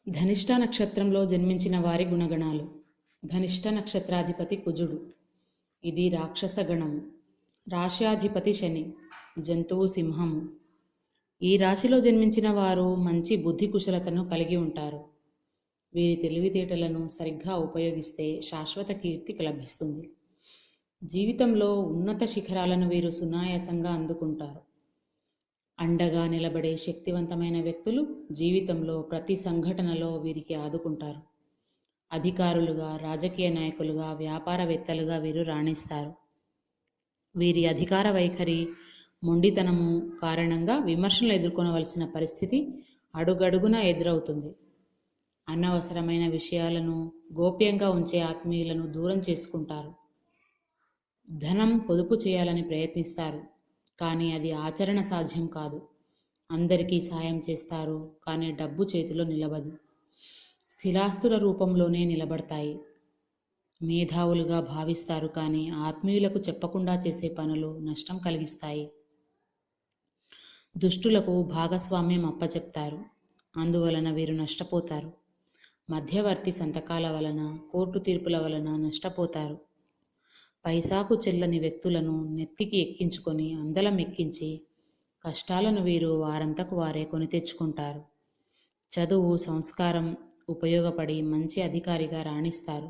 ధనిష్ట నక్షత్రంలో జన్మించిన వారి గుణగణాలు. ధనిష్ట నక్షత్రాధిపతి కుజుడు. ఇది రాక్షస గణము. రాశ్యాధిపతి శని. జంతువు సింహము. ఈ రాశిలో జన్మించిన వారు మంచి బుద్ధి కుశలతను కలిగి ఉంటారు. వీరి తెలివితేటలను సరిగ్గా ఉపయోగిస్తే శాశ్వత కీర్తి లభిస్తుంది. జీవితంలో ఉన్నత శిఖరాలను వీరు సునాయాసంగా అందుకుంటారు. అండగా నిలబడే శక్తివంతమైన వ్యక్తులు జీవితంలో ప్రతి సంఘటనలో వీరికి ఆదుకుంటారు. అధికారులుగా, రాజకీయ నాయకులుగా, వ్యాపారవేత్తలుగా వీరు రాణిస్తారు. వీరి అధికార వైఖరి, మొండితనము కారణంగా విమర్శలు ఎదుర్కొనవలసిన పరిస్థితి అడుగడుగునా ఎదురవుతుంది. అనవసరమైన విషయాలను, గోప్యంగా ఉంచే ఆత్మీయులను దూరం చేసుకుంటారు. ధనం పొదుపు చేయాలని ప్రయత్నిస్తారు, కానీ అది ఆచరణ సాధ్యం కాదు. అందరికీ సాయం చేస్తారు, కానీ డబ్బు చేతిలో నిలవదు. స్థిరాస్తుల రూపంలోనే నిలబడతాయి. మేధావులుగా భావిస్తారు, కానీ ఆత్మీయులకు చెప్పకుండా చేసే పనులు నష్టం కలిగిస్తాయి. దుష్టులకు భాగస్వామ్యం అప్పచెప్తారు, అందువలన వీరు నష్టపోతారు. మధ్యవర్తి సంతకాల వలన, కోర్టు తీర్పుల వలన నష్టపోతారు. పైసాకు చెల్లని వ్యక్తులను నెత్తికి ఎక్కించుకొని అందలం ఎక్కించి కష్టాలను వీరు వారంతకు వారే కొని తెచ్చుకుంటారు. చదువు, సంస్కారం ఉపయోగపడి మంచి అధికారిగా రాణిస్తారు.